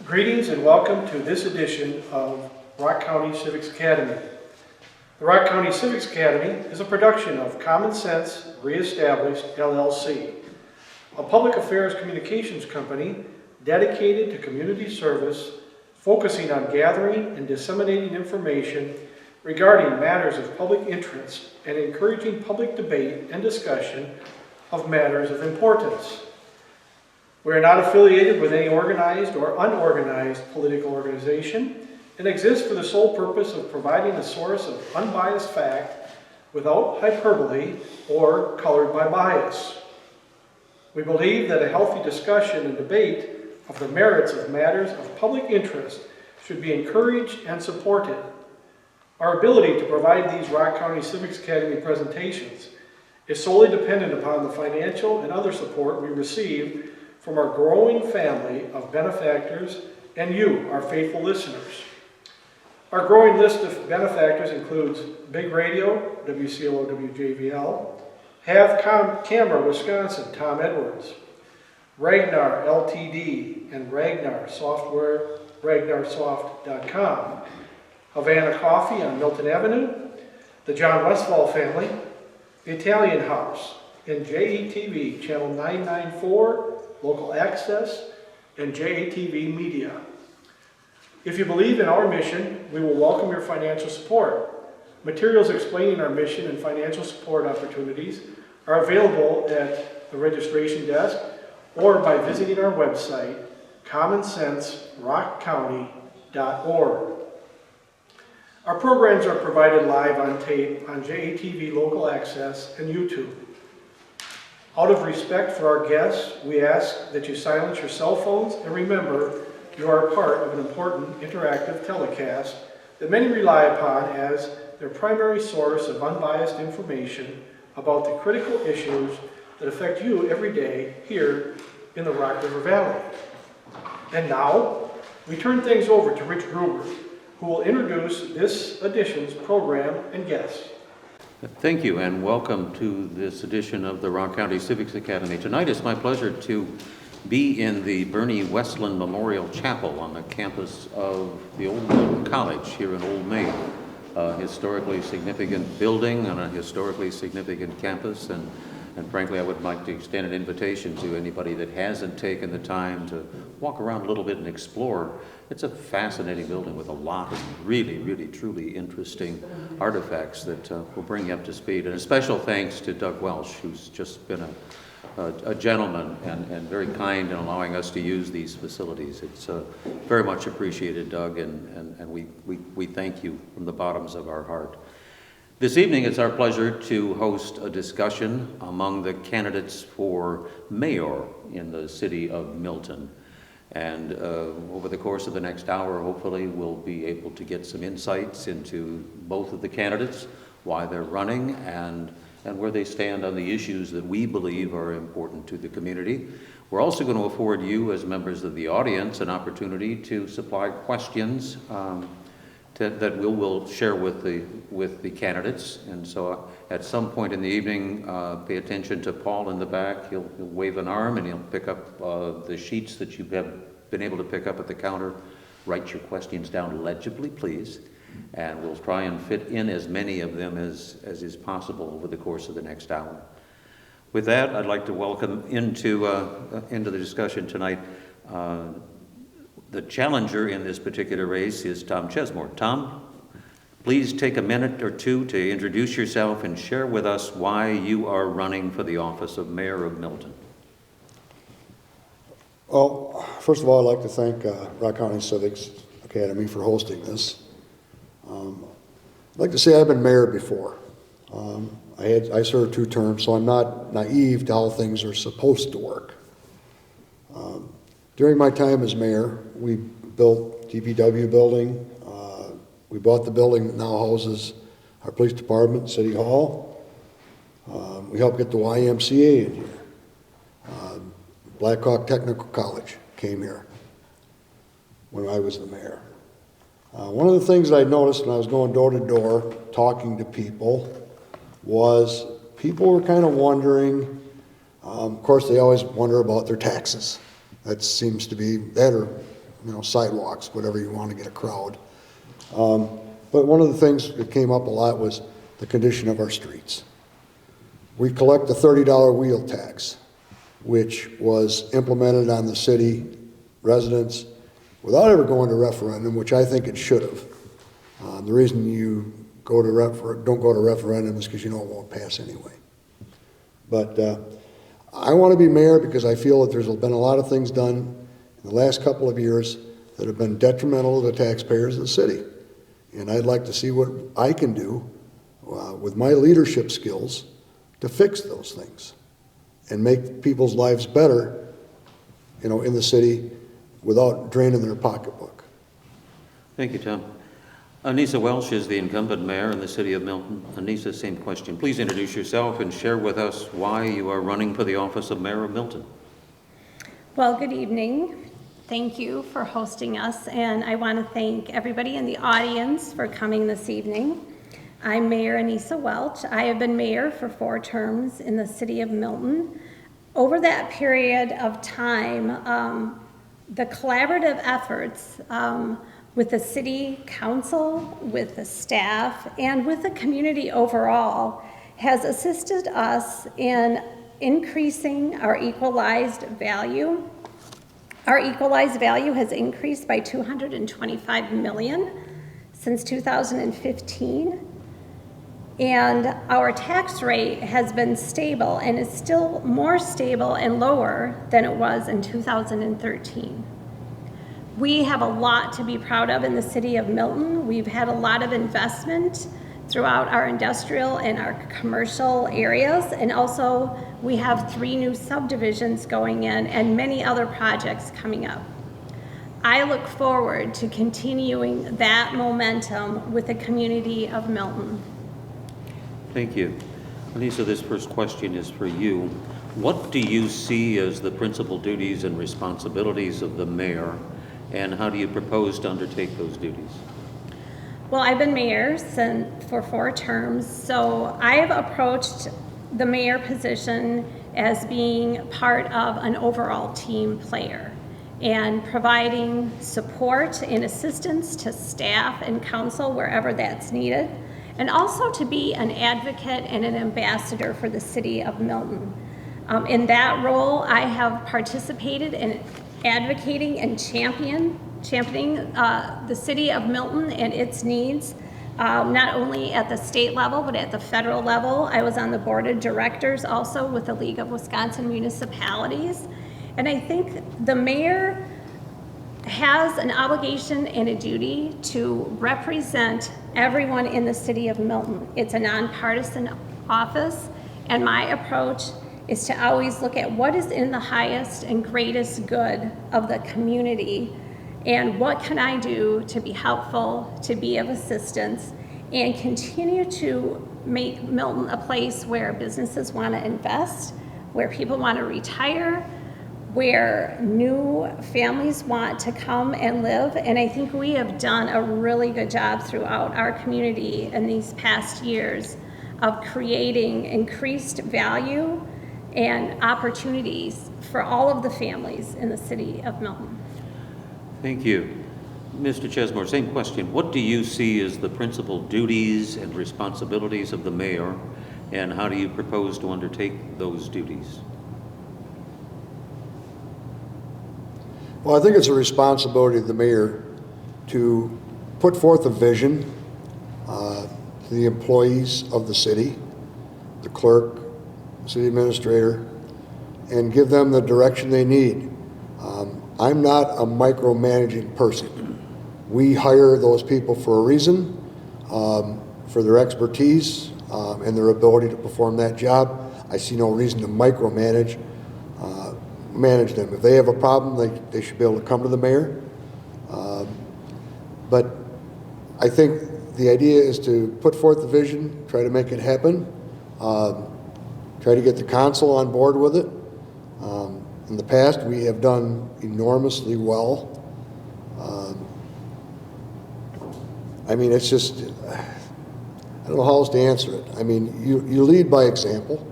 Greetings and welcome to this edition of Rock County Civics Academy. The Rock County Civics Academy is a production of Common Sense Reestablished LLC, a public affairs communications company dedicated to community service, focusing on gathering and disseminating information regarding matters of public interest and encouraging public debate and discussion of matters of importance. We are not affiliated with any organized or unorganized political organization and exist for the sole purpose of providing a source of unbiased fact without hyperbole or colored by bias. We believe that a healthy discussion and debate of the merits of matters of public interest should be encouraged and supported. Our ability to provide these Rock County Civics Academy presentations is solely dependent upon the financial and other support we receive from our growing family of benefactors and you, our faithful listeners. Our growing list of benefactors includes Big Radio, WCLO WJVL, Have Camera Wisconsin, Tom Edwards, Ragnar Ltd. And Ragnar Software, RagnarSoft.com, Havana Coffee on Milton Avenue, the John Westfall family, the Italian House, and JATV Channel 994, Local Access, and JATVMedia. If you believe in our mission, we will welcome your financial support. Materials explaining our mission and financial support opportunities are available at the registration desk or by visiting our website, commonsenserockcounty.org. Our programs are provided live on tape on JATV Local Access and YouTube. Out of respect for our guests, we ask that you silence your cell phones and remember you are a part of an important interactive telecast that many rely upon as their primary source of unbiased information about the critical issues that affect you every day here in the Rock River Valley. And now, we turn things over to Rich Gruber, who will introduce this edition's program and guests. Thank you, and welcome to this edition of the Rock County Civics Academy. Tonight it's my pleasure to be in the Bernie Westland Memorial Chapel on the campus of the Old Milton College here in Old Main. A historically significant building on a historically significant campus, and frankly I would like to extend an invitation to anybody that hasn't taken the time to walk around a little bit and explore. It's a fascinating building with a lot of really, truly interesting artifacts that will bring you up to speed. And a special thanks to Doug Welsh, who's just been a gentleman and very kind in allowing us to use these facilities. It's very much appreciated, Doug, and we thank you from the bottoms of our heart. This evening, it's our pleasure to host a discussion among the candidates for mayor in the city of Milton. And over the course of the next hour, hopefully, we'll be able to get some insights into both of the candidates, why they're running, and where they stand on the issues that we believe are important to the community. We're also going to afford you, as members of the audience, an opportunity to supply questions that we will share with the candidates. And so at some point in the evening, pay attention to Paul in the back. He'll wave an arm and he'll pick up the sheets that you have been able to pick up at the counter. Write your questions down legibly, please. And we'll try and fit in as many of them as is possible over the course of the next hour. With that, I'd like to welcome into the discussion tonight the challenger in this particular race is Tom Chesmore. Tom, please take a minute or two to introduce yourself and share with us why you are running for the office of Mayor of Milton. Well, first of all, I'd like to thank Rock County Civics Academy for hosting this. I'd like to say I've been mayor before. I served 2 terms, so I'm not naive to how things are supposed to work. During my time as mayor, we built DPW building. We bought the building that now houses our police department, City Hall. We helped get the YMCA in here. Black Hawk Technical College came here when I was the mayor. One of the things I noticed when I was going door to door talking to people was people were kind of wondering, of course they always wonder about their taxes. That seems to be better sidewalks, whatever you want to get a crowd. But one of the things that came up a lot was the condition of our streets. We collect the $30 wheel tax, which was implemented on the city residents without ever going to referendum, which I think it should have. The reason you don't go to referendum is because you know it won't pass anyway. But I want to be mayor because I feel that there's been a lot of things done in the last couple of years that have been detrimental to the taxpayers of the city. And I'd like to see what I can do with my leadership skills to fix those things and make people's lives better, in the city without draining their pocketbook. Thank you, Tom. Anissa Welsh is the incumbent mayor in the city of Milton. Anissa, same question. Please introduce yourself and share with us why you are running for the office of mayor of Milton. Well, good evening. Thank you for hosting us, and I want to thank everybody in the audience for coming this evening. I'm Mayor Anissa Welch. I have been mayor for 4 terms in the city of Milton. Over that period of time, the collaborative efforts with the city council, with the staff, and with the community overall has assisted us in increasing our equalized value. Our equalized value has increased by $225 million since 2015. And our tax rate has been stable and is still more stable and lower than it was in 2013. We have a lot to be proud of in the city of Milton. We've had a lot of investment throughout our industrial and our commercial areas, and also we have 3 new subdivisions going in and many other projects coming up. I look forward to continuing that momentum with the community of Milton. Thank you. Anissa, this first question is for you. What do you see as the principal duties and responsibilities of the mayor, and how do you propose to undertake those duties? Well, I've been mayor for 4 terms, so I have approached the mayor position as being part of an overall team player and providing support and assistance to staff and council wherever that's needed, and also to be an advocate and an ambassador for the city of Milton. In that role, I have participated in advocating and championing the city of Milton and its needs, not only at the state level, but at the federal level. I was on the board of directors also with the League of Wisconsin Municipalities. And I think the mayor has an obligation and a duty to represent everyone in the city of Milton. It's a nonpartisan office, and my approach is to always look at what is in the highest and greatest good of the community and what can I do to be helpful, to be of assistance, and continue to make Milton a place where businesses want to invest, where people want to retire, where new families want to come and live. And I think we have done a really good job throughout our community in these past years of creating increased value and opportunities for all of the families in the city of Milton. Thank you. Mr. Chesmore, same question. What do you see as the principal duties and responsibilities of the mayor, and how do you propose to undertake those duties? Well, I think it's a responsibility of the mayor to put forth a vision to the employees of the city, the clerk, city administrator, and give them the direction they need. I'm not a micromanaging person. We hire those people for a reason, for their expertise and their ability to perform that job. I see no reason to micromanage manage them. If they have a problem, they should be able to come to the mayor. But I think the idea is to put forth the vision, try to make it happen, try to get the council on board with it. In the past, we have done enormously well. I mean, it's just, I don't know how else to answer it. I mean, you lead by example.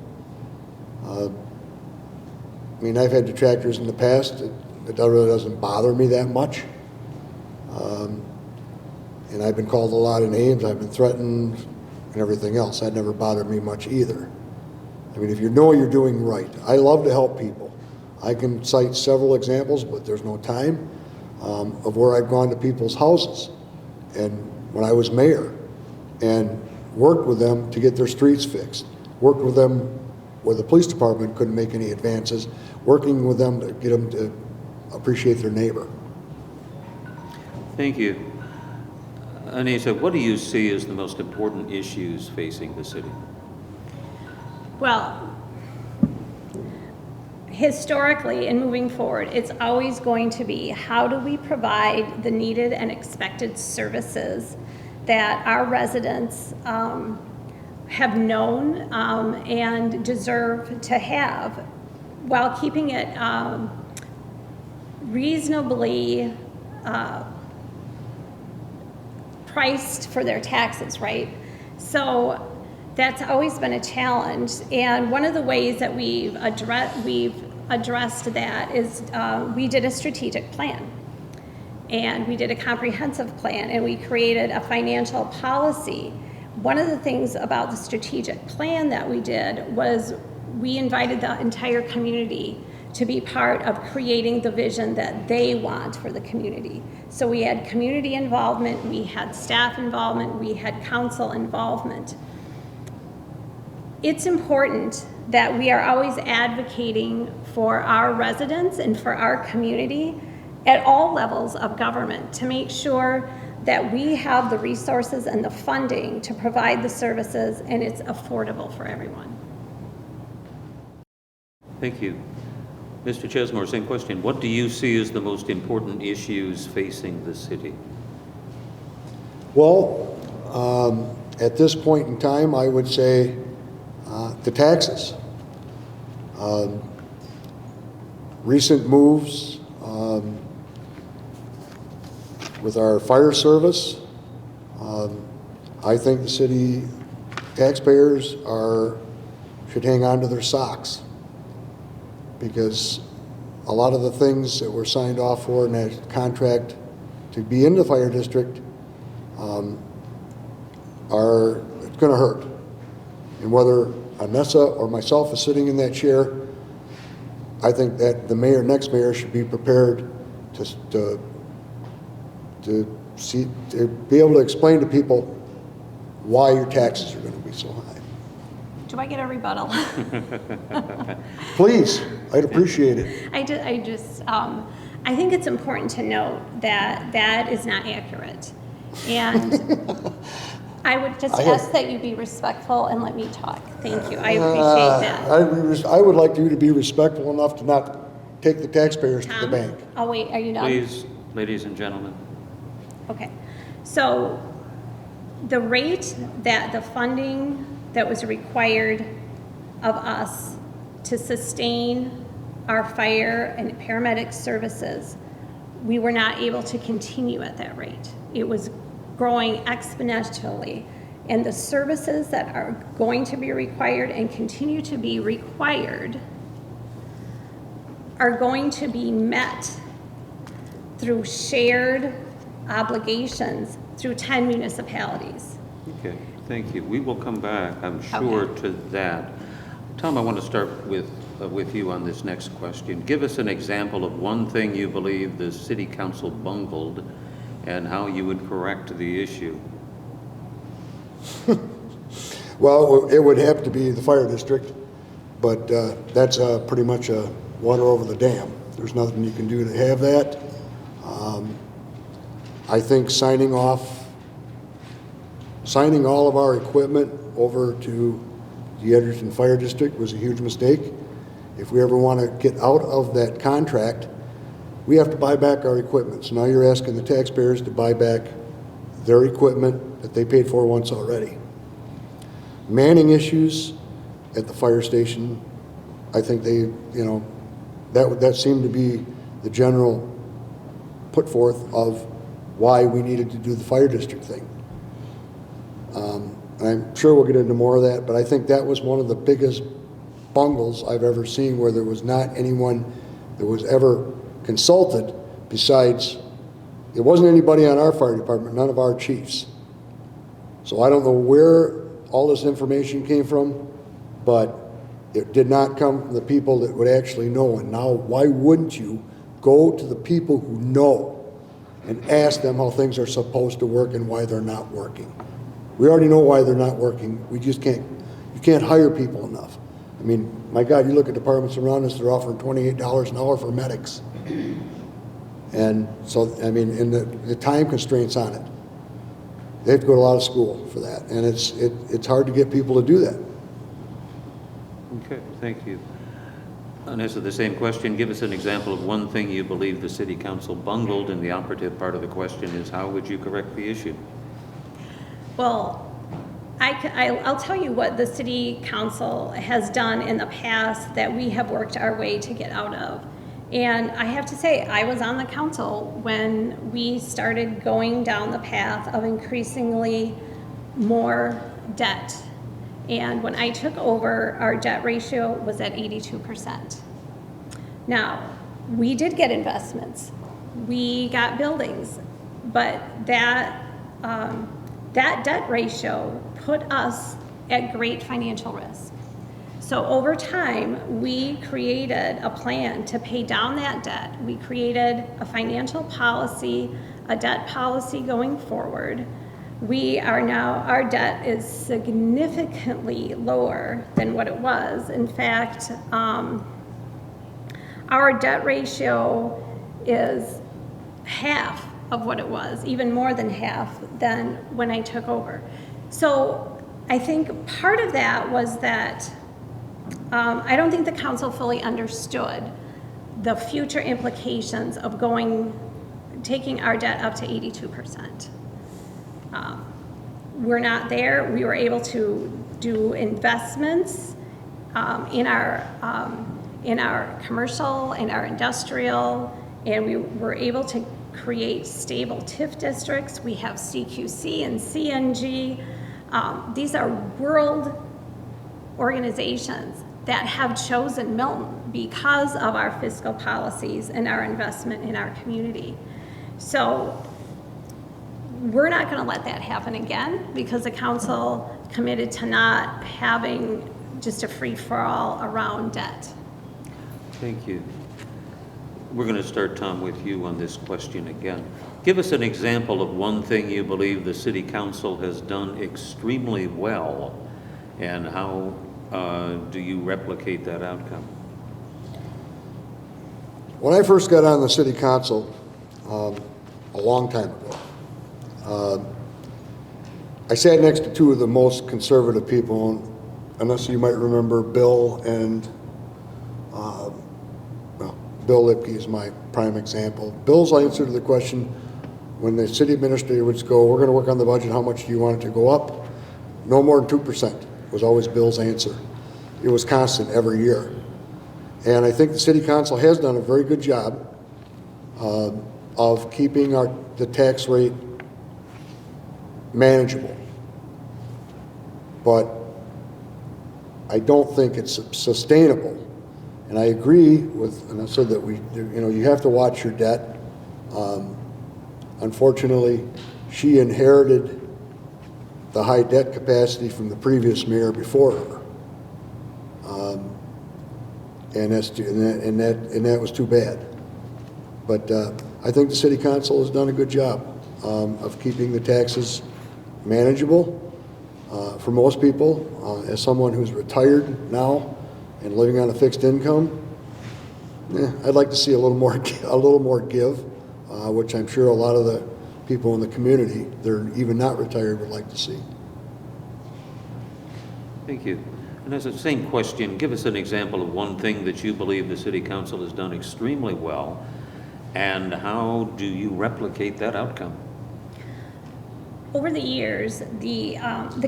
I mean, I've had detractors in the past. It really doesn't bother me that much. And I've been called a lot of names, I've been threatened and everything else. That never bothered me much either. I mean, if you know you're doing right, I love to help people. I can cite several examples, but there's no time, of where I've gone to people's houses and when I was mayor and worked with them to get their streets fixed, worked with them where the police department couldn't make any advances, working with them to get them to appreciate their neighbor. Thank you. Anissa, what do you see as the most important issues facing the city? Well, historically and moving forward, it's always going to be how do we provide the needed and expected services that our residents have known and deserve to have, while keeping it reasonably priced for their taxes, right? So that's always been a challenge, and one of the ways that we've addressed that is we did a strategic plan, and we did a comprehensive plan, and we created a financial policy. One of the things about the strategic plan that we did was we invited the entire community to be part of creating the vision that they want for the community. So we had community involvement, we had staff involvement, we had council involvement. It's important that we are always advocating for our residents and for our community at all levels of government to make sure that we have the resources and the funding to provide the services and it's affordable for everyone. Thank you. Mr. Chesmore, same question. What do you see as the most important issues facing the city? Well, at this point in time, I would say the taxes. Recent moves with our fire service, I think the city taxpayers should hang on to their socks, because a lot of the things that were signed off for in that contract to be in the fire district it's going to hurt. And whether Anessa or myself is sitting in that chair, I think that the next mayor should be prepared to be able to explain to people why your taxes are going to be so high. Do I get a rebuttal? Please, I'd appreciate it. I think it's important to note that that is not accurate. And I would just ask that you be respectful and let me talk. Thank you. I appreciate that. I would like you to be respectful enough to not take the taxpayers to the Tom? bank. Oh, wait, are you done? Please, ladies and gentlemen. Okay. So the rate that the funding that was required of us to sustain our fire and paramedic services, we were not able to continue at that rate. It was growing exponentially, and the services that are going to be required and continue to be required are going to be met through shared obligations through 10 municipalities. Okay, thank you. We will come back, I'm sure, to that. Tom, I want to start with you on this next question. Give us an example of one thing you believe the city council bungled and how you would correct the issue. Well, it would have to be the fire district, but that's pretty much a water over the dam. There's nothing you can do to have that. I think signing all of our equipment over to the Edgerton Fire District was a huge mistake. If we ever want to get out of that contract, we have to buy back our equipment. So now you're asking the taxpayers to buy back their equipment that they paid for once already. Manning issues at the fire station, I think that seemed to be the general put forth of why we needed to do the fire district thing. And I'm sure we'll get into more of that, but I think that was one of the biggest bungles I've ever seen, where there was not anyone that was ever consulted besides It wasn't anybody on our fire department, none of our chiefs. So I don't know where all this information came from, but it did not come from the people that would actually know. And now, why wouldn't you go to the people who know and ask them how things are supposed to work and why they're not working? We already know why they're not working. We just can't, you can't hire people enough. I mean, my God, you look at departments around us, they're offering $28 an hour for medics. And so, I mean, and the time constraints on it. They have to go to a lot of school for that. And it's hard to get people to do that. Okay, thank you. And as to the same question, give us an example of one thing you believe the city council bungled, and the operative part of the question is, how would you correct the issue? Well, I'll tell you what the city council has done in the past that we have worked our way to get out of. And I have to say, I was on the council when we started going down the path of increasingly more debt. And when I took over, our debt ratio was at 82%. Now, we did get investments. We got buildings, but that debt ratio put us at great financial risk. So over time, we created a plan to pay down that debt. We created a financial policy, a debt policy going forward. We are now, our debt is significantly lower than what it was. In fact, our debt ratio is half of what it was, even more than half than when I took over. So I think part of that was that I don't think the council fully understood the future implications of taking our debt up to 82%. We're not there. We were able to do investments in our commercial, in our industrial, and we were able to create stable TIF districts. We have CQC and CNG. These are world organizations that have chosen Milton because of our fiscal policies and our investment in our community. So we're not going to let that happen again, because the council committed to not having just a free-for-all around debt. Thank you. We're going to start, Tom, with you on this question again. Give us an example of one thing you believe the city council has done extremely well, and how do you replicate that outcome? When I first got on the city council, a long time ago, I sat next to two of the most conservative people, unless you might remember Bill and, Bill Lipke is my prime example. Bill's answer to the question, when the city administrator would go, we're going to work on the budget, how much do you want it to go up? No more than 2% was always Bill's answer. It was constant every year. And I think the city council has done a very good job of keeping the tax rate manageable. But I don't think it's sustainable. And I agree with, and I said that you have to watch your debt. Unfortunately, she inherited the high debt capacity from the previous mayor before her. And that was too bad. But I think the city council has done a good job of keeping the taxes manageable for most people. As someone who's retired now and living on a fixed income, I'd like to see a little more give, which I'm sure a lot of the people in the community, they're even not retired, would like to see. Thank you. And as the same question, give us an example of one thing that you believe the city council has done extremely well, and how do you replicate that outcome? Over the years, the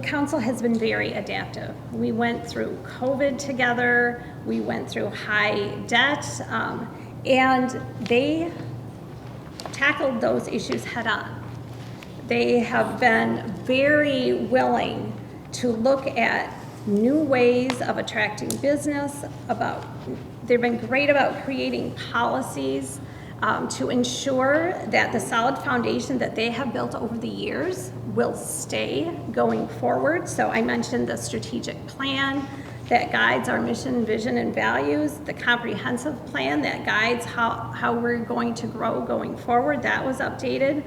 council has been very adaptive. We went through COVID together, we went through high debt, and they tackled those issues head on. They have been very willing to look at new ways of attracting business. They've been great about creating policies to ensure that the solid foundation that they have built over the years will stay going forward. So I mentioned the strategic plan that guides our mission, vision, and values, the comprehensive plan that guides how we're going to grow going forward. That was updated.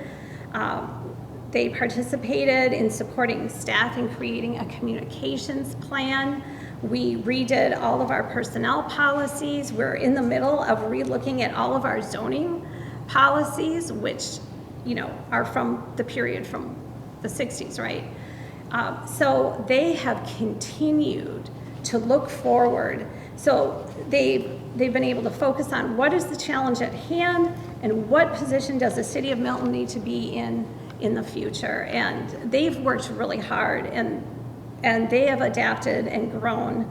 They participated in supporting staff in creating a communications plan. We redid all of our personnel policies. We're in the middle of relooking at all of our zoning policies, which, are from the period from the 60s, right? So they have continued to look forward. So they've been able to focus on what is the challenge at hand and what position does the city of Milton need to be in the future. And they've worked really hard, and they have adapted and grown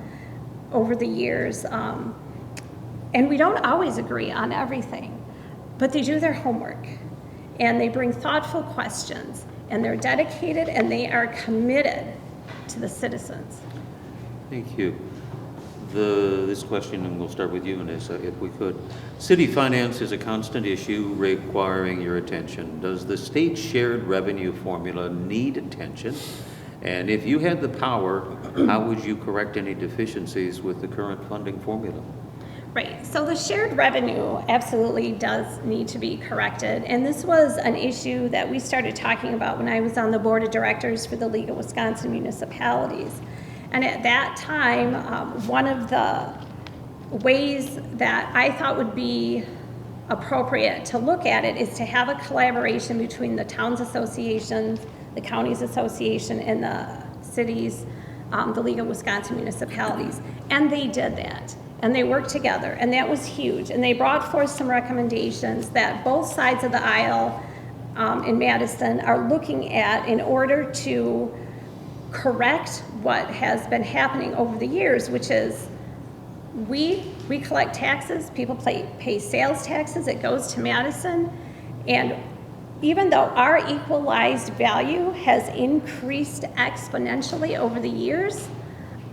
over the years. And we don't always agree on everything, but they do their homework, and they bring thoughtful questions, and they're dedicated, and they are committed to the citizens. Thank you. This question, and we'll start with you, Vanessa, if we could. City finance is a constant issue requiring your attention. Does the state shared revenue formula need attention? And if you had the power, how would you correct any deficiencies with the current funding formula? Right, so the shared revenue absolutely does need to be corrected. And this was an issue that we started talking about when I was on the board of directors for the League of Wisconsin Municipalities. And at that time, one of the ways that I thought would be appropriate to look at it is to have a collaboration between the towns associations, the counties association, and the cities, the League of Wisconsin Municipalities. And they did that. And they worked together, and that was huge. And they brought forth some recommendations that both sides of the aisle in Madison are looking at in order to correct what has been happening over the years, which is we collect taxes, people pay sales taxes, it goes to Madison, and even though our equalized value has increased exponentially over the years,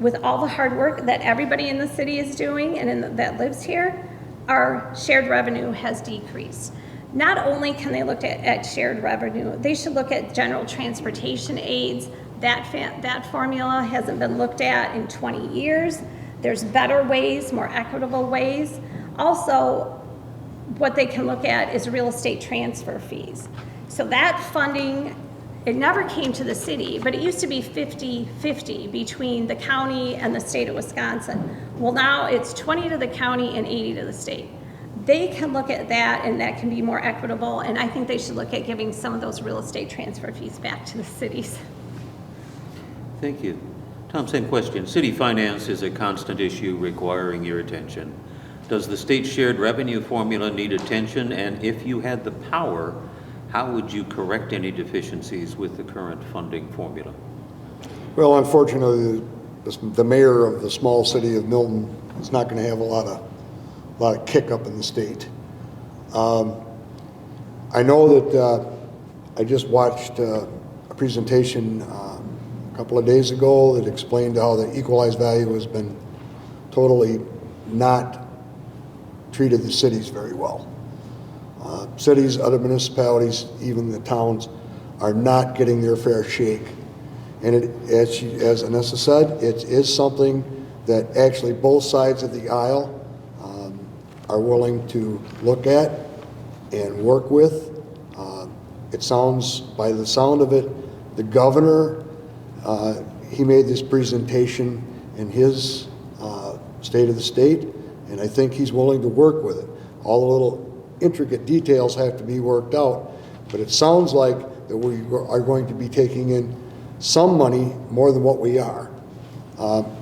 with all the hard work that everybody in the city is doing and that lives here, our shared revenue has decreased. Not only can they look at shared revenue, they should look at general transportation aids. That formula hasn't been looked at in 20 years. There's better ways, more equitable ways. Also, what they can look at is real estate transfer fees. So that funding, it never came to the city, but it used to be 50-50 between the county and the state of Wisconsin. Well, now it's 20 to the county and 80 to the state. They can look at that, and that can be more equitable, and I think they should look at giving some of those real estate transfer fees back to the cities. Thank you. Tom, same question. City finance is a constant issue requiring your attention. Does the state shared revenue formula need attention? And if you had the power, how would you correct any deficiencies with the current funding formula? Well, unfortunately, the mayor of the small city of Milton is not going to have a lot of kick up in the state. I know that I just watched a presentation a couple of days ago that explained how the equalized value has been totally not treated the cities very well. Cities, other municipalities, even the towns, are not getting their fair shake. And as Anessa said, it is something that actually both sides of the aisle are willing to look at and work with. It sounds, by the sound of it, the governor, he made this presentation in his state of the state, and I think he's willing to work with it. All the little intricate details have to be worked out, but it sounds like that we are going to be taking in some money more than what we are.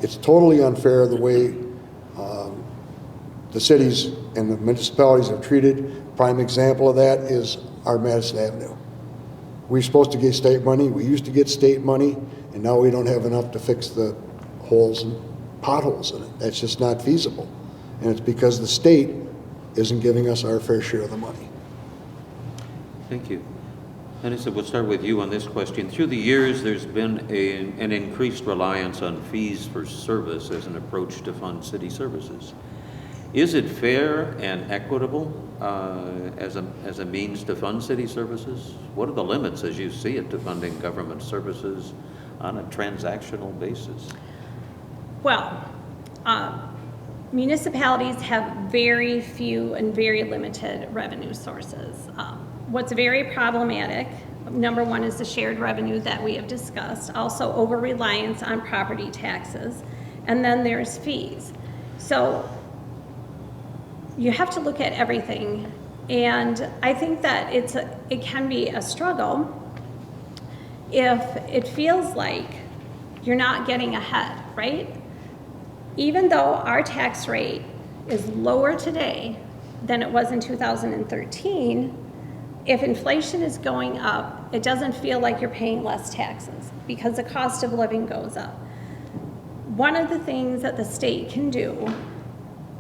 It's totally unfair the way the cities and the municipalities are treated. Prime example of that is our Madison Avenue. We're supposed to get state money. We used to get state money, and now we don't have enough to fix the holes and potholes in it. That's just not feasible. And it's because the state isn't giving us our fair share of the money. Thank you. Anissa, we'll start with you on this question. Through the years, there's been an increased reliance on fees for service as an approach to fund city services. Is it fair and equitable as a means to fund city services? What are the limits, as you see it, to funding government services on a transactional basis? Well, municipalities have very few and very limited revenue sources. What's very problematic, number one, is the shared revenue that we have discussed, also over-reliance on property taxes, and then there's fees. So you have to look at everything, and I think that it can be a struggle if it feels like you're not getting ahead, right? Even though our tax rate is lower today than it was in 2013, if inflation is going up, it doesn't feel like you're paying less taxes because the cost of living goes up. One of the things that the state can do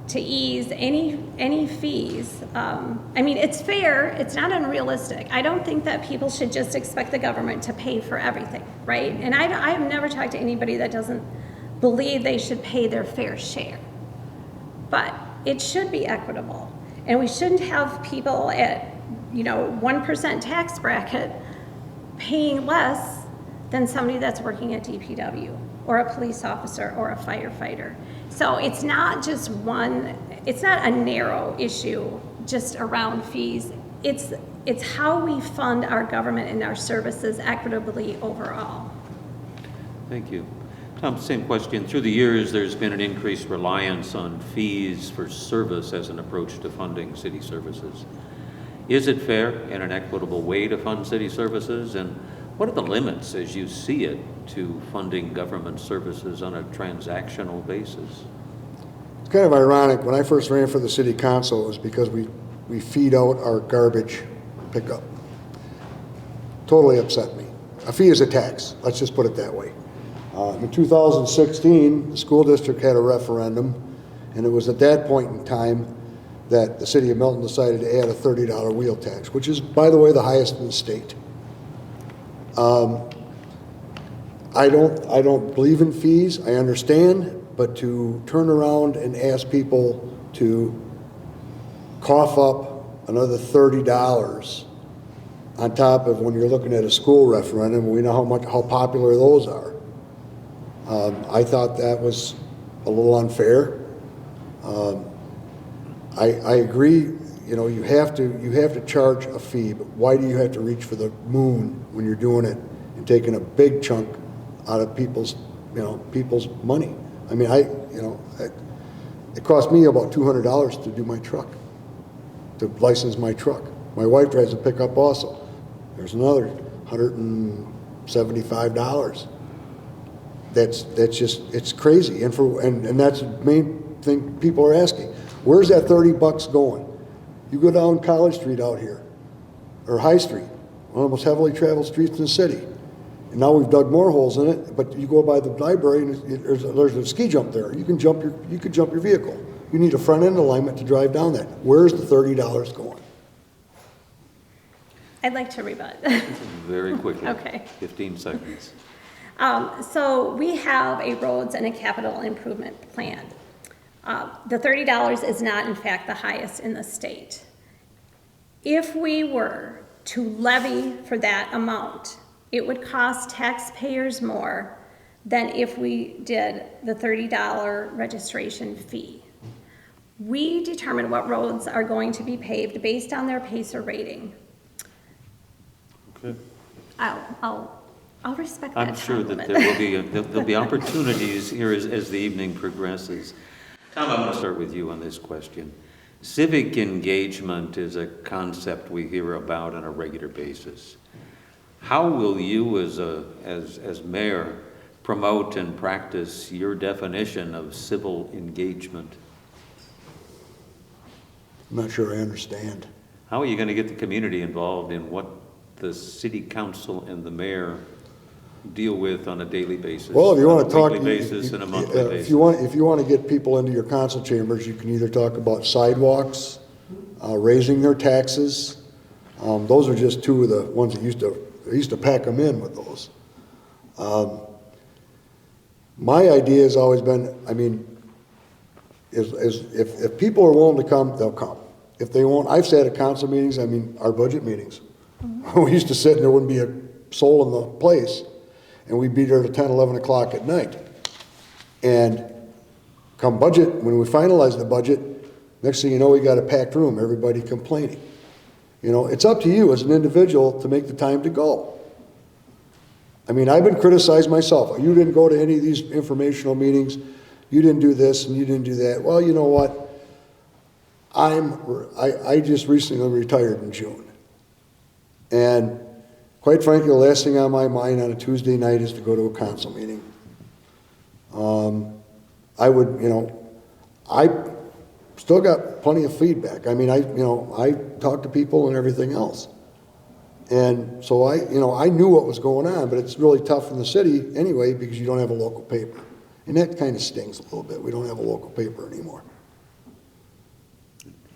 to ease any fees, I mean, it's fair, it's not unrealistic. I don't think that people should just expect the government to pay for everything, right? And I have never talked to anybody that doesn't believe they should pay their fair share. But it should be equitable. And we shouldn't have people at, 1% tax bracket paying less than somebody that's working at DPW or a police officer or a firefighter. So it's not just it's not a narrow issue just around fees. It's how we fund our government and our services equitably overall. Thank you. Tom, same question. Through the years, there's been an increased reliance on fees for service as an approach to funding city services. Is it fair and an equitable way to fund city services? And what are the limits, as you see it, to funding government services on a transactional basis? It's kind of ironic. When I first ran for the city council, it was because we feed out our garbage pickup. Totally upset me. A fee is a tax. Let's just put it that way. In 2016, the school district had a referendum, and it was at that point in time that the city of Milton decided to add a $30 wheel tax, which is, by the way, the highest in the state. I don't believe in fees. I understand, but to turn around and ask people to cough up another $30 on top of when you're looking at a school referendum, we know how popular those are. I thought that was a little unfair. I agree. You have to charge a fee, but why do you have to reach for the moon when you're doing it and taking a big chunk out of people's money? I mean, it cost me about $200 to do my truck, to license my truck. My wife drives a pickup also. There's another $175. That's just, it's crazy. And that's the main thing people are asking. Where's that $30 going? You go down College Street out here, or High Street, one of the most heavily traveled streets in the city. And now we've dug more holes in it, but you go by the library and there's a ski jump there. You could jump your vehicle. You need a front end alignment to drive down that. Where's the $30 going? I'd like to rebut. Very quickly. Okay. 15 seconds. So we have a roads and a capital improvement plan. The $30 is not, in fact, the highest in the state. If we were to levy for that amount, it would cost taxpayers more than if we did the $30 registration fee. We determine what roads are going to be paved based on their PACER rating. Okay. I'll respect that. I'm sure that there'll be opportunities here as the evening progresses. Tom, I'm going to start with you on this question. Civic engagement is a concept we hear about on a regular basis. How will you, as mayor, promote and practice your definition of civil engagement? I'm not sure I understand. How are you going to get the community involved in what the city council and the mayor deal with on a daily basis? Well, if you want to talk, on a weekly basis and a monthly basis. If you want to get people into your council chambers, you can either talk about sidewalks, raising their taxes. Those are just two of the ones that used to pack them in with those. My idea has always been, I mean, is if people are willing to come, they'll come. If they won't, I've sat at council meetings, I mean, our budget meetings. We used to sit and there wouldn't be a soul in the place, and we'd be there till 10, 11 o'clock at night. And come budget, when we finalize the budget, next thing you know, we got a packed room, everybody complaining. You know, it's up to you as an individual to make the time to go. I mean, I've been criticized myself. You didn't go to any of these informational meetings. You didn't do this and you didn't do that. Well, you know what? I just recently retired in June. And quite frankly, the last thing on my mind on a Tuesday night is to go to a council meeting. I would, you know, I still got plenty of feedback. I mean, I talk to people and everything else. And so I knew what was going on, but it's really tough in the city anyway because you don't have a local paper. And that kind of stings a little bit. We don't have a local paper anymore.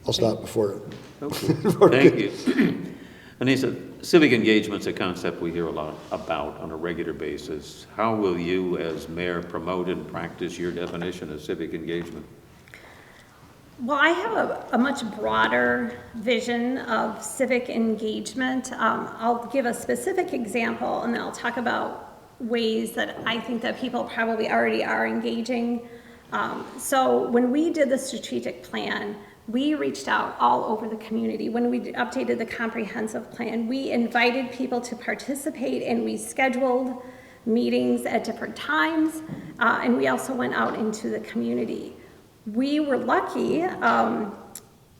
I'll stop before. Okay. Thank you. Anissa, civic engagement's a concept we hear a lot about on a regular basis. How will you, as mayor, promote and practice your definition of civic engagement? Well, I have a much broader vision of civic engagement. I'll give a specific example, and then I'll talk about ways that I think that people probably already are engaging. So when we did the strategic plan, we reached out all over the community. When we updated the comprehensive plan, we invited people to participate, and we scheduled meetings at different times, and we also went out into the community. We were lucky,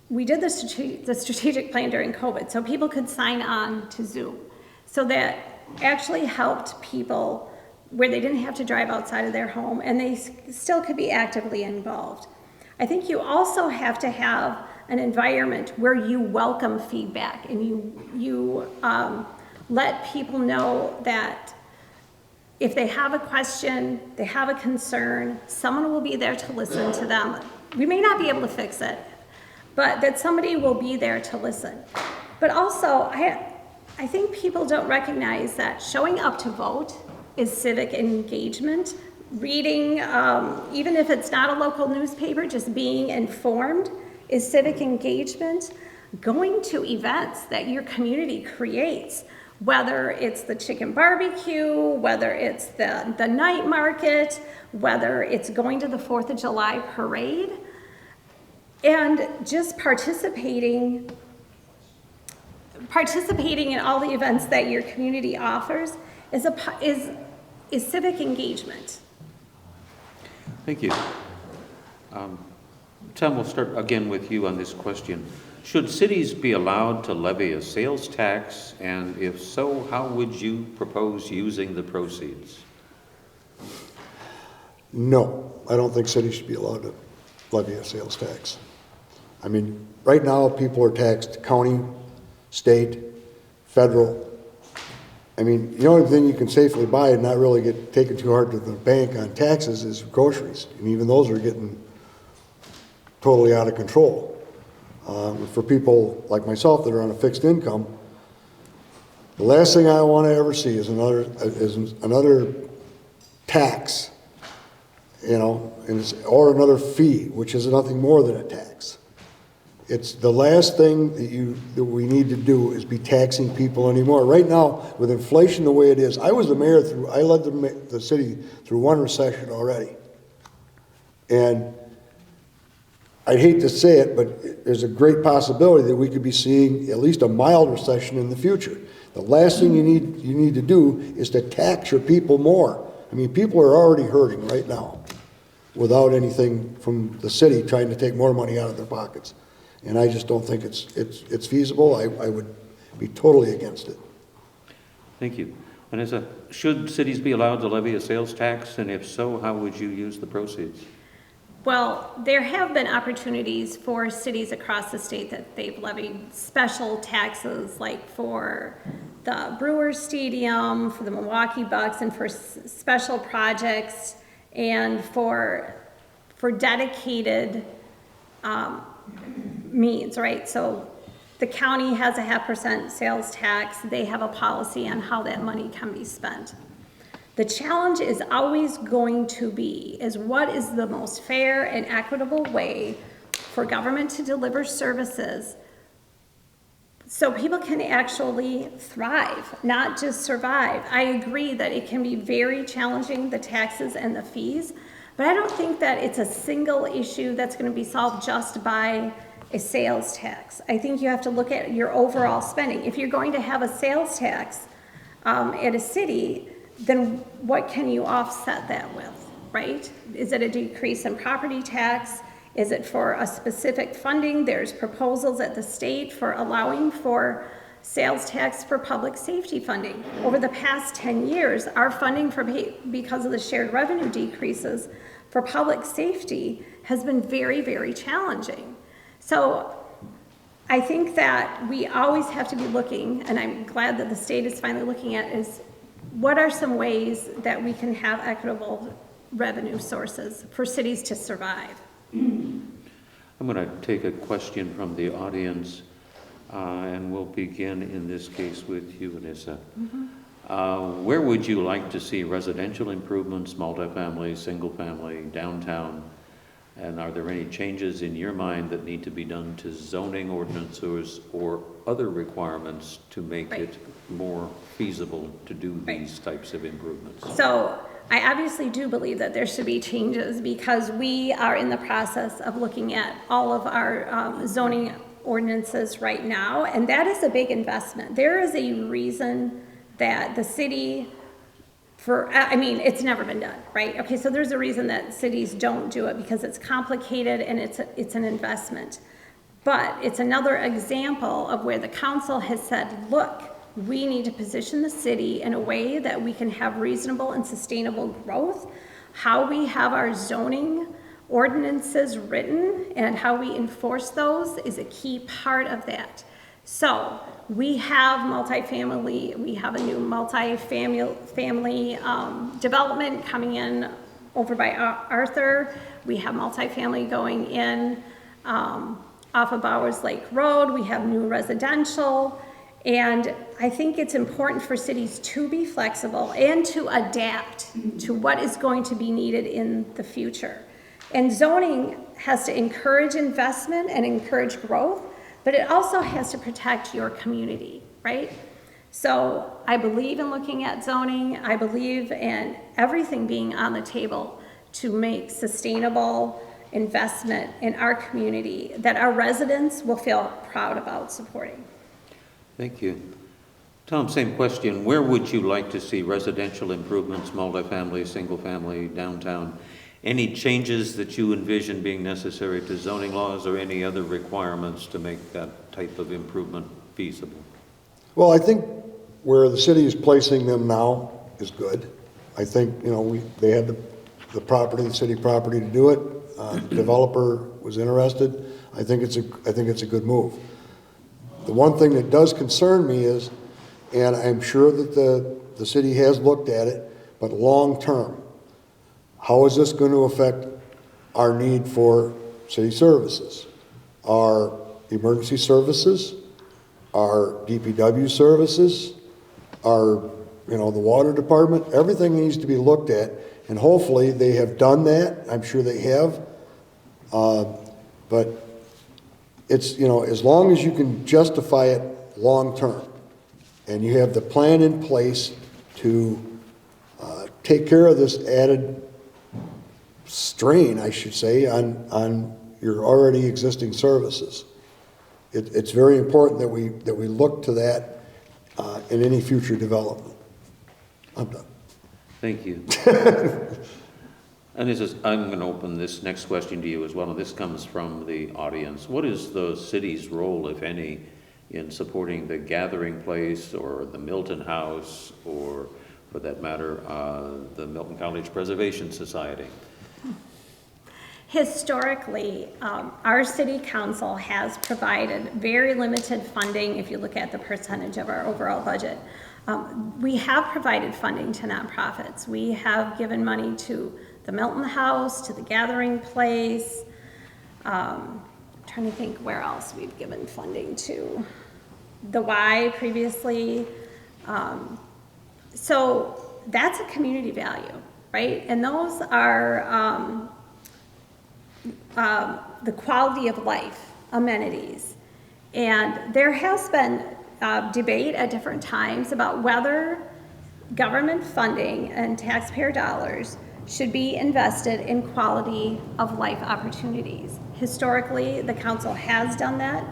we did the strategic plan during COVID, so people could sign on to Zoom. So that actually helped people where they didn't have to drive outside of their home, and they still could be actively involved. I think you also have to have an environment where you welcome feedback, and you let people know that if they have a question, they have a concern, someone will be there to listen to them. We may not be able to fix it, but that somebody will be there to listen. But also, I think people don't recognize that showing up to vote is civic engagement. Reading, even if it's not a local newspaper, just being informed is civic engagement. Going to events that your community creates, whether it's the chicken barbecue, whether it's the night market, whether it's going to the 4th of July parade, and just participating in all the events that your community offers is civic engagement. Thank you. Tom, we'll start again with you on this question. Should cities be allowed to levy a sales tax, and if so, how would you propose using the proceeds? No, I don't think cities should be allowed to levy a sales tax. I mean, right now, people are taxed county, state, federal. I mean, the only thing you can safely buy and not really get taken too hard to the bank on taxes is groceries. And even those are getting totally out of control. For people like myself that are on a fixed income, the last thing I want to ever see is another tax, you know, or another fee, which is nothing more than a tax. It's the last thing that we need to do is be taxing people anymore. Right now, with inflation the way it is, I was the mayor I led the city through one recession already. And I'd hate to say it, but there's a great possibility that we could be seeing at least a mild recession in the future. The last thing you need to do is to tax your people more. I mean, people are already hurting right now without anything from the city trying to take more money out of their pockets. And I just don't think it's feasible. I would be totally against it. Thank you. Vanessa, should cities be allowed to levy a sales tax, and if so, how would you use the proceeds? Well, there have been opportunities for cities across the state that they've levied special taxes, like for the Brewers Stadium, for the Milwaukee Bucks, and for special projects, and for dedicated means, right? So the county has a 0.5% sales tax. They have a policy on how that money can be spent. The challenge is always going to be is what is the most fair and equitable way for government to deliver services so people can actually thrive, not just survive. I agree that it can be very challenging, the taxes and the fees, but I don't think that it's a single issue that's going to be solved just by a sales tax. I think you have to look at your overall spending. If you're going to have a sales tax at a city, then what can you offset that with, right? Is it a decrease in property tax? Is it for a specific funding? There's proposals at the state for allowing for sales tax for public safety funding. Over the past 10 years, our funding because of the shared revenue decreases for public safety has been very, very challenging. So I think that we always have to be looking, and I'm glad that the state is finally looking at, is what are some ways that we can have equitable revenue sources for cities to survive? I'm going to take a question from the audience, and we'll begin in this case with you, Anissa. Where would you like to see residential improvements, multifamily, single family, downtown? And are there any changes in your mind that need to be done to zoning ordinances or other requirements to make it more feasible to do these types of improvements? So I obviously do believe that there should be changes because we are in the process of looking at all of our zoning ordinances right now, and that is a big investment. There is a reason that the city, it's never been done, right? Okay, so there's a reason that cities don't do it because it's complicated and it's an investment. But it's another example of where the council has said, look, we need to position the city in a way that we can have reasonable and sustainable growth. How we have our zoning ordinances written and how we enforce those is a key part of that. So we have multifamily, we have a new multifamily development coming in over by Arthur. We have multifamily going in off of Bowers Lake Road. We have new residential. And I think it's important for cities to be flexible and to adapt to what is going to be needed in the future. And zoning has to encourage investment and encourage growth, but it also has to protect your community, right? So I believe in looking at zoning. I believe in everything being on the table to make sustainable investment in our community that our residents will feel proud about supporting. Thank you. Tom, same question. Where would you like to see residential improvements, multifamily, single family, downtown? Any changes that you envision being necessary to zoning laws or any other requirements to make that type of improvement feasible? Well, I think where the city is placing them now is good. I think, they had the property, the city property to do it. The developer was interested. I think it's a good move. The one thing that does concern me is, and I'm sure that the city has looked at it, but long term, how is this going to affect our need for city services? Our emergency services, our DPW services, our, the water department, everything needs to be looked at, and hopefully they have done that. I'm sure they have. But it's, as long as you can justify it long term, and you have the plan in place to take care of this added strain, I should say, on your already existing services. It's very important that we look to that in any future development. I'm done. Thank you. And I'm going to open this next question to you as well. And this comes from the audience. What is the city's role, if any, in supporting the Gathering Place or the Milton House or, for that matter, the Milton College Preservation Society? Historically, our city council has provided very limited funding if you look at the percentage of our overall budget. We have provided funding to nonprofits. We have given money to the Milton House, to the Gathering Place. I'm trying to think where else we've given funding to. The Y previously. So that's a community value, right? And those are the quality of life amenities. And there has been debate at different times about whether government funding and taxpayer dollars should be invested in quality of life opportunities. Historically, the council has done that.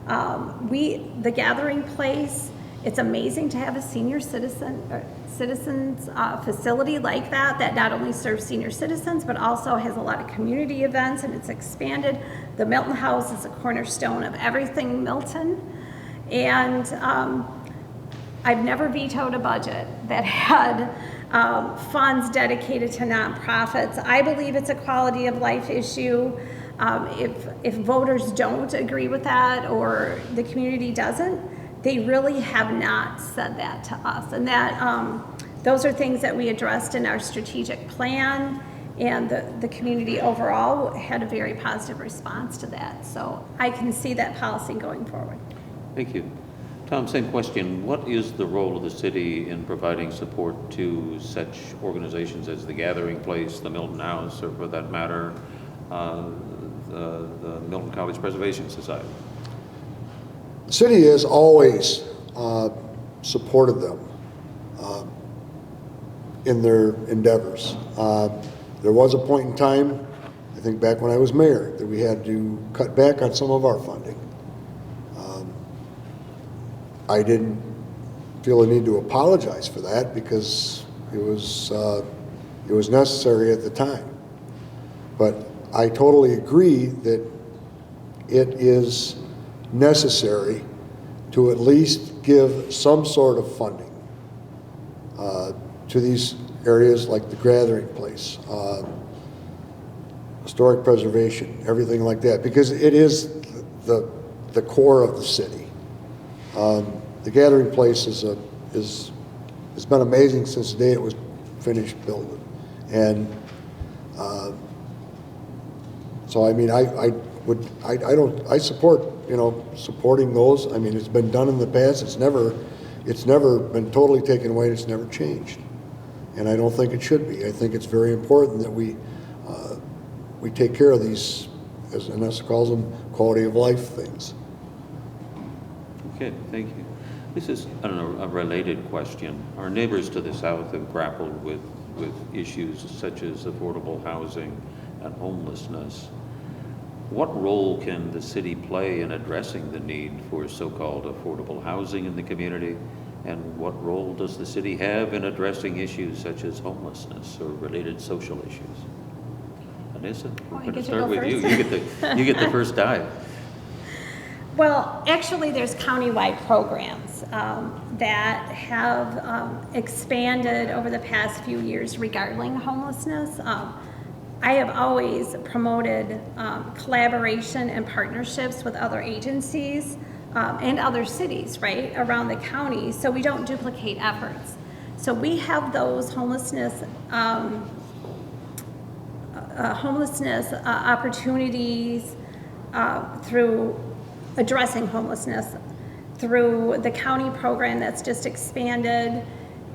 The Gathering Place, it's amazing to have a citizens facility like that not only serves senior citizens, but also has a lot of community events, and it's expanded. The Milton House is a cornerstone of everything Milton. And I've never vetoed a budget that had funds dedicated to nonprofits. I believe it's a quality of life issue. If voters don't agree with that, or the community doesn't, they really have not said that to us. And that those are things that we addressed in our strategic plan, and the community overall had a very positive response to that. So I can see that policy going forward. Thank you. Tom, same question. What is the role of the city in providing support to such organizations as the Gathering Place, the Milton House, or for that matter, the Milton College Preservation Society? The city has always supported them in their endeavors. There was a point in time, I think back when I was mayor, that we had to cut back on some of our funding. I didn't feel a need to apologize for that because it was necessary at the time. But I totally agree that it is necessary to at least give some sort of funding to these areas like the Gathering Place, historic preservation, everything like that, because it is the core of the city. The Gathering Place has been amazing since the day it was finished building, and so I mean I support supporting those. I mean, it's been done in the past. It's never been totally taken away. It's never changed, and I don't think it should be. I think it's very important that we take care of these, as Vanessa calls them, quality of life things. Okay, thank you. This is, I don't know, a related question. Our neighbors to the south have grappled with issues such as affordable housing and homelessness. What role can the city play in addressing the need for so-called affordable housing in the community? And what role does the city have in addressing issues such as homelessness or related social issues? Vanessa, we're going to start with you. You get the first dive. Well, actually, there's countywide programs that have expanded over the past few years regarding homelessness. I have always promoted collaboration and partnerships with other agencies and other cities, right, around the county, so we don't duplicate efforts. So we have those homelessness opportunities through addressing homelessness through the county program that's just expanded,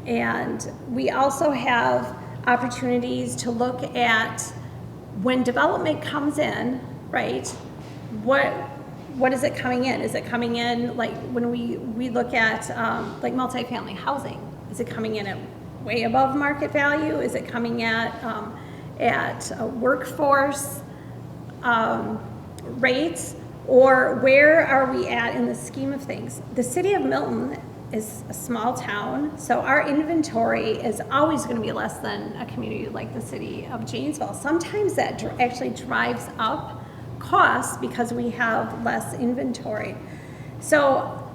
and we also have opportunities to look at when development comes in, right? What is it coming in? Is it coming in, like when we look at like multifamily housing? Is it coming in at way above market value? Is it coming at workforce rates? Or where are we at in the scheme of things? The city of Milton is a small town, so our inventory is always going to be less than a community like the city of Janesville. Sometimes that actually drives up costs because we have less inventory. So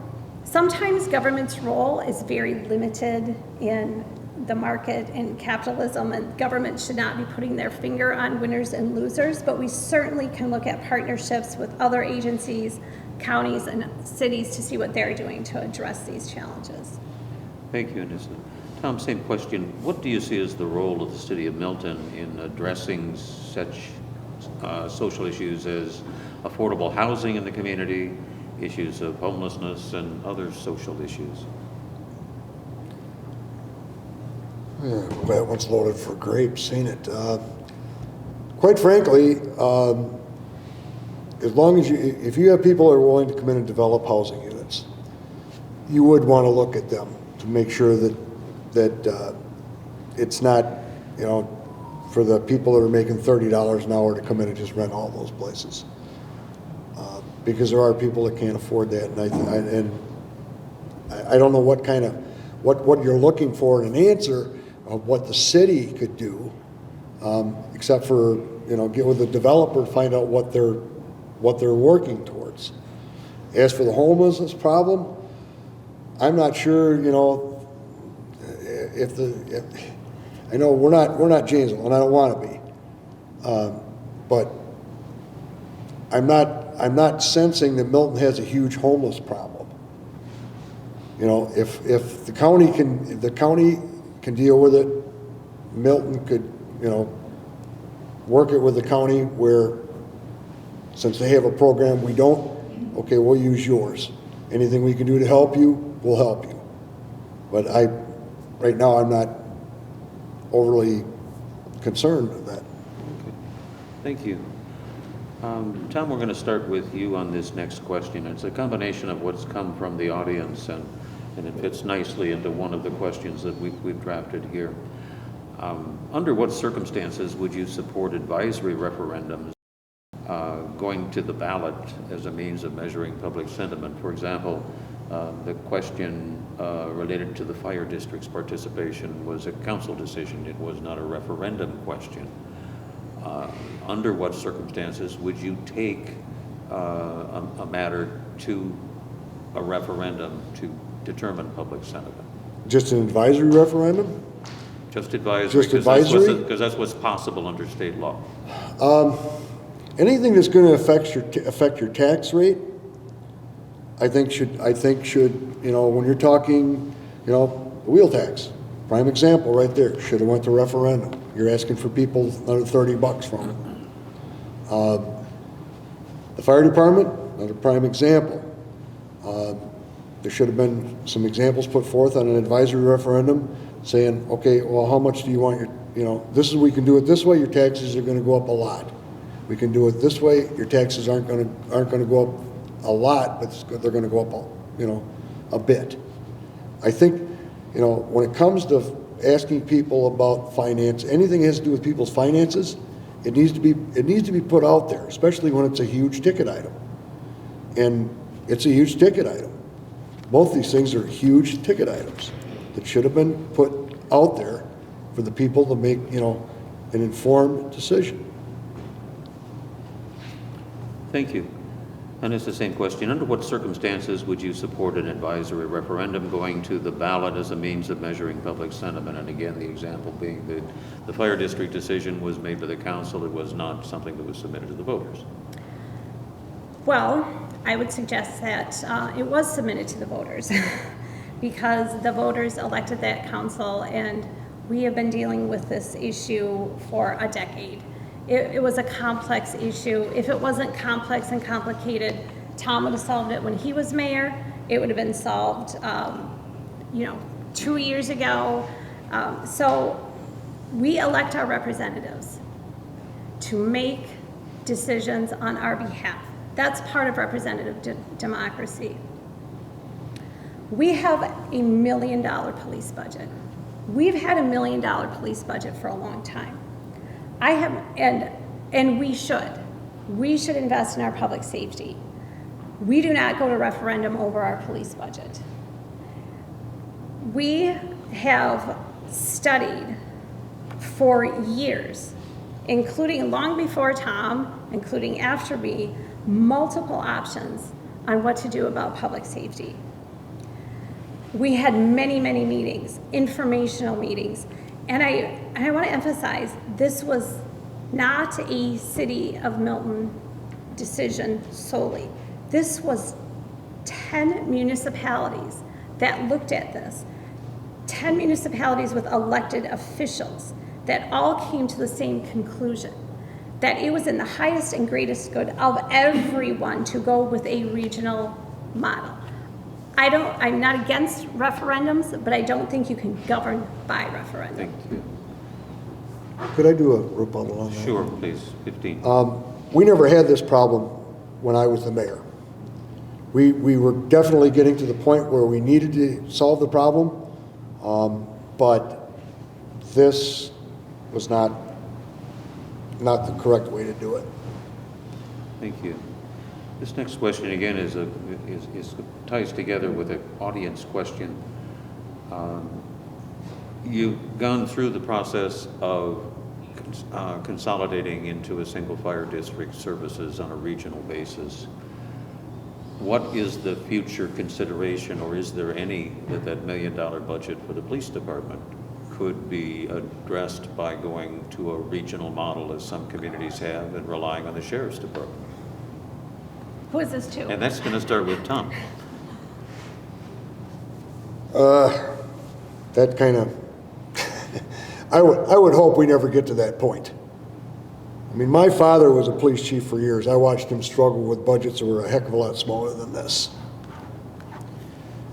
sometimes government's role is very limited in the market and capitalism, and government should not be putting their finger on winners and losers, but we certainly can look at partnerships with other agencies, counties, and cities to see what they're doing to address these challenges. Thank you, Anissa. Tom, same question. What do you see as the role of the city of Milton in addressing such social issues as affordable housing in the community, issues of homelessness, and other social issues? Yeah, that one's loaded for grapes, ain't it? Quite frankly, as long as if you have people that are willing to come in and develop housing units, you would want to look at them to make sure that it's not, you know, for the people that are making $30 an hour to come in and just rent all those places. Because there are people that can't afford that, and I don't know what kind of, what you're looking for in an answer of what the city could do, except for, you know, get with the developer, find out what they're working towards. As for the homelessness problem, I'm not sure, you know, I know we're not Janesville, and I don't want to be, but I'm not sensing that Milton has a huge homeless problem. You know, if the county can deal with it, Milton could, you know, work it with the county where, since they have a program we don't, okay, we'll use yours. Anything we can do to help you, we'll help you. But right now, I'm not overly concerned with that. Okay. Thank you. Tom, we're going to start with you on this next question. It's a combination of what's come from the audience, and it fits nicely into one of the questions that we've drafted here. Under what circumstances would you support advisory referendums going to the ballot as a means of measuring public sentiment? For example, the question related to the fire district's participation was a council decision. It was not a referendum question. Under what circumstances would you take a matter to a referendum to determine public sentiment? Just an advisory referendum? Just advisory. Just advisory? Because that's what's possible under state law. Anything that's going to affect your tax rate, I think should, you know, when you're talking, you know, the wheel tax, prime example right there, should have went to referendum. You're asking for people under $30 from it. The fire department, another prime example. There should have been some examples put forth on an advisory referendum saying, okay, well, how much do you want your, you know, we can do it this way, your taxes are going to go up a lot. We can do it this way, your taxes aren't going to go up a lot, but they're going to go up, you know, a bit. I think, you know, when it comes to asking people about finance, anything that has to do with people's finances, it needs to be put out there, especially when it's a huge ticket item. And it's a huge ticket item. Both these things are huge ticket items that should have been put out there for the people to make, you know, an informed decision. Thank you. And it's the same question. Under what circumstances would you support an advisory referendum going to the ballot as a means of measuring public sentiment? And again, the example being that the fire district decision was made by the council. It was not something that was submitted to the voters. Well, I would suggest that it was submitted to the voters because the voters elected that council, and we have been dealing with this issue for a decade. It was a complex issue. If it wasn't complex and complicated, Tom would have solved it when he was mayor. It would have been solved, you know, 2 years ago. So we elect our representatives to make decisions on our behalf. That's part of representative democracy. We have a $1 million police budget. We've had a $1 million police budget for a long time. And we should. We should invest in our public safety. We do not go to referendum over our police budget. We have studied for years, including long before Tom, including after me, multiple options on what to do about public safety. We had many, many meetings, informational meetings, and I want to emphasize, this was not a City of Milton decision solely. This was 10 municipalities that looked at this, 10 municipalities with elected officials that all came to the same conclusion, that it was in the highest and greatest good of everyone to go with a regional model. I'm not against referendums, but I don't think you can govern by referendum. Thank you. Could I do a rebuttal on that? Sure, please, 15. We never had this problem when I was the mayor. We were definitely getting to the point where we needed to solve the problem, but this was not the correct way to do it. Thank you. This next question again is ties together with an audience question. You've gone through the process of consolidating into a single fire district services on a regional basis. What is the future consideration, or is there any, that $1 million budget for the police department could be addressed by going to a regional model, as some communities have, and relying on the sheriff's department? Who is this to? And that's going to start with Tom. That kind of, I would hope we never get to that point. I mean, my father was a police chief for years. I watched him struggle with budgets that were a heck of a lot smaller than this.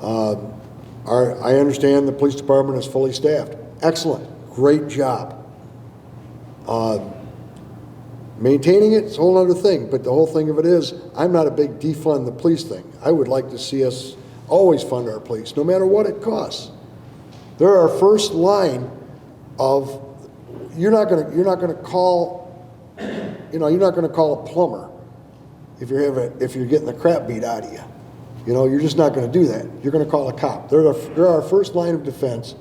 I understand the police department is fully staffed. Excellent, great job. Maintaining it's a whole other thing, but the whole thing of it is, I'm not a big defund the police thing. I would like to see us always fund our police, no matter what it costs. They're our first line of, you're not gonna call a plumber if you're getting the crap beat out of you. You know, you're just not gonna do that. You're gonna call a cop. They're our first line of defense,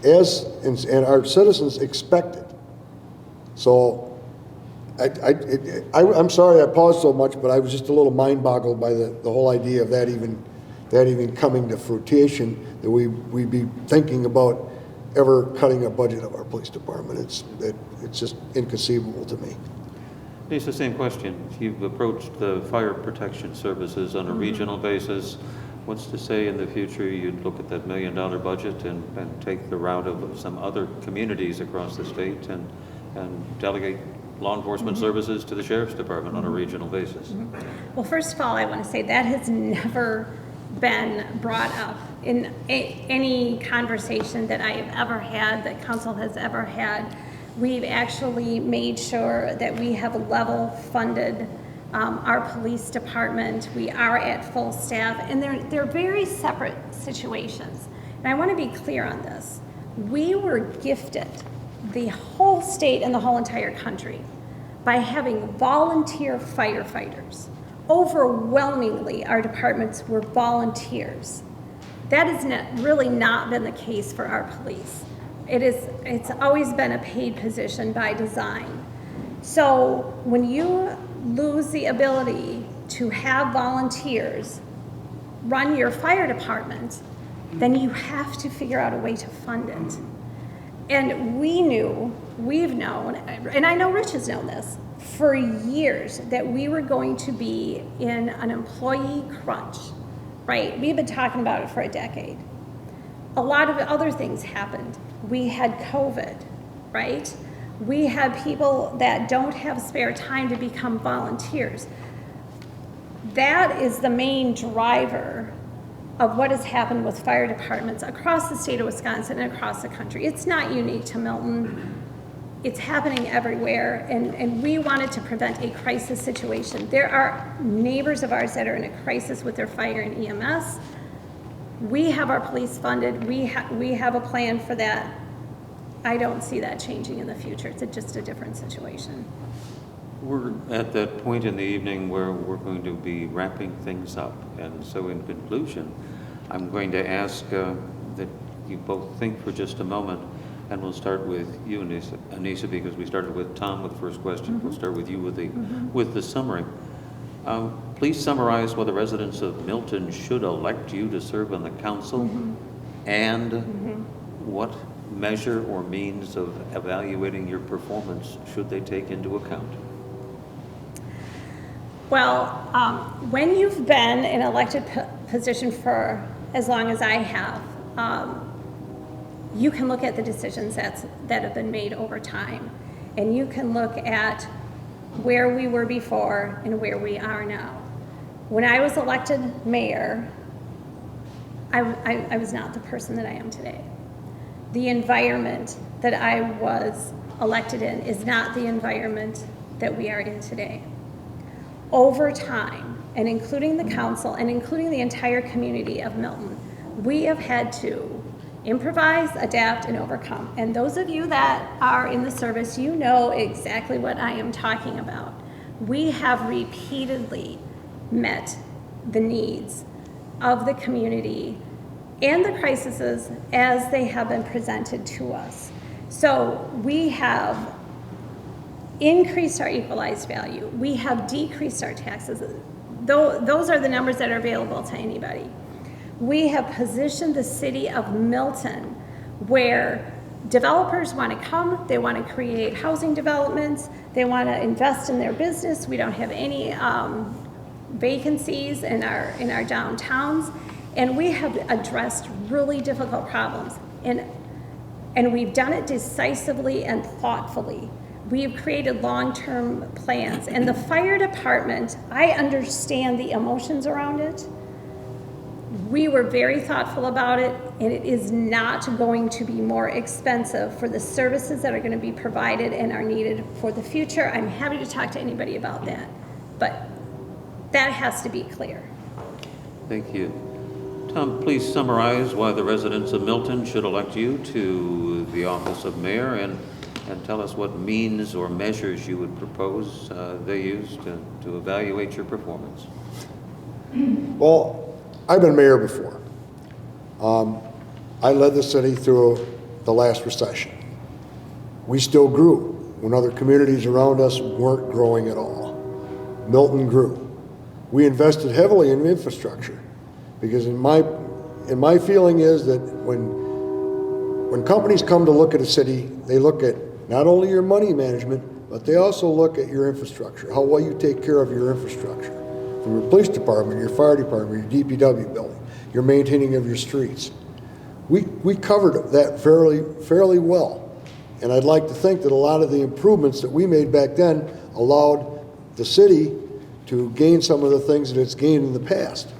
and our citizens expect it. So, I'm sorry I paused so much, but I was just a little mind boggled by the whole idea of that even coming to fruition, that we'd be thinking about ever cutting a budget of our police department. It's just inconceivable to me. It's the same question. You've approached the fire protection services on a regional basis. What's to say in the future you'd look at that $1 million budget and take the route of some other communities across the state and delegate law enforcement services to the sheriff's department on a regional basis? Well, first of all, I want to say that has never been brought up in any conversation that I have ever had, that council has ever had. We've actually made sure that we have level funded our police department. We are at full staff, and they're very separate situations. And I want to be clear on this. We were gifted, the whole state and the whole entire country, by having volunteer firefighters. Overwhelmingly, our departments were volunteers. That has really not been the case for our police. It's always been a paid position by design. So when you lose the ability to have volunteers run your fire department, then you have to figure out a way to fund it. And we've known, and I know Rich has known this, for years, that we were going to be in an employee crunch, right? We've been talking about it for a decade. A lot of other things happened. We had COVID, right? We had people that don't have spare time to become volunteers. That is the main driver of what has happened with fire departments across the state of Wisconsin and across the country. It's not unique to Milton. It's happening everywhere, and we wanted to prevent a crisis situation. There are neighbors of ours that are in a crisis with their fire and EMS. We have our police funded. We have a plan for that. I don't see that changing in the future. It's just a different situation. We're at that point in the evening where we're going to be wrapping things up. And so in conclusion, I'm going to ask that you both think for just a moment, and we'll start with you, Anissa, because we started with Tom with the first question. We'll start with you with the summary. Please summarize why the residents of Milton should elect you to serve on the council, and what measure or means of evaluating your performance should they take into account? Well, when you've been in an elected position for as long as I have, you can look at the decisions that have been made over time, and you can look at where we were before and where we are now. When I was elected mayor, I was not the person that I am today. The environment that I was elected in is not the environment that we are in today. Over time, and including the council and including the entire community of Milton, we have had to improvise, adapt, and overcome. And those of you that are in the service, you know exactly what I am talking about. We have repeatedly met the needs of the community and the crises as they have been presented to us. So we have increased our equalized value. We have decreased our taxes. Those are the numbers that are available to anybody. We have positioned the city of Milton where developers want to come, they want to create housing developments, they want to invest in their business. We don't have any vacancies in our downtowns, and we have addressed really difficult problems. And we've done it decisively and thoughtfully. We've created long-term plans. And the fire department, I understand the emotions around it. We were very thoughtful about it, and it is not going to be more expensive for the services that are going to be provided and are needed for the future. I'm happy to talk to anybody about that, but that has to be clear. Thank you. Tom, please summarize why the residents of Milton should elect you to the office of mayor, and tell us what means or measures you would propose they use to evaluate your performance. Well, I've been mayor before. I led the city through the last recession. We still grew when other communities around us weren't growing at all. Milton grew. We invested heavily in infrastructure because in my feeling is that when companies come to look at a city, they look at not only your money management, but they also look at your infrastructure, how well you take care of your infrastructure. From your police department, your fire department, your DPW building, your maintaining of your streets. We covered that fairly well. And I'd like to think that a lot of the improvements that we made back then allowed the city to gain some of the things that it's gained in the past.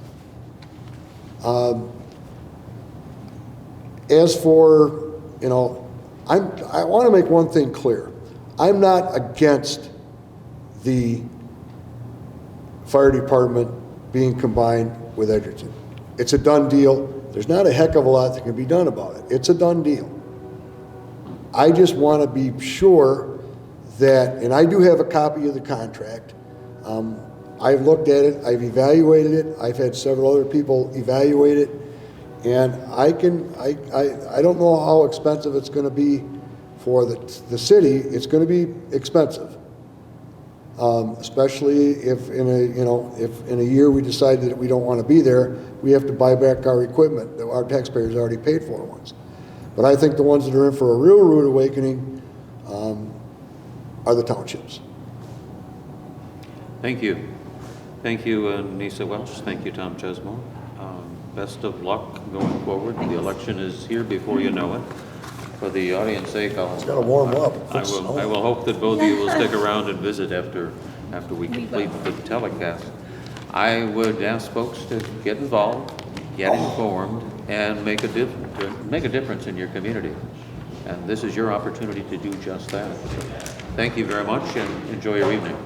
As for, I want to make one thing clear. I'm not against the fire department being combined with Edgerton. It's a done deal. There's not a heck of a lot that can be done about it. It's a done deal. I just want to be sure that, and I do have a copy of the contract. I've looked at it, I've evaluated it, I've had several other people evaluate it, and I don't know how expensive it's going to be for the city. It's going to be expensive. Especially if in a year we decide that we don't want to be there, we have to buy back our equipment that our taxpayers already paid for once. But I think the ones that are in for a real rude awakening are the townships. Thank you. Thank you, Nisa Welch. Thank you, Tom Chesmo. Best of luck going forward. The election is here before you know it. For the audience's sake, It's got to warm up. I will hope that both of you will stick around and visit after we complete the telecast. I would ask folks to get involved, get informed, and make a difference in your community. And this is your opportunity to do just that. Thank you very much, and enjoy your evening.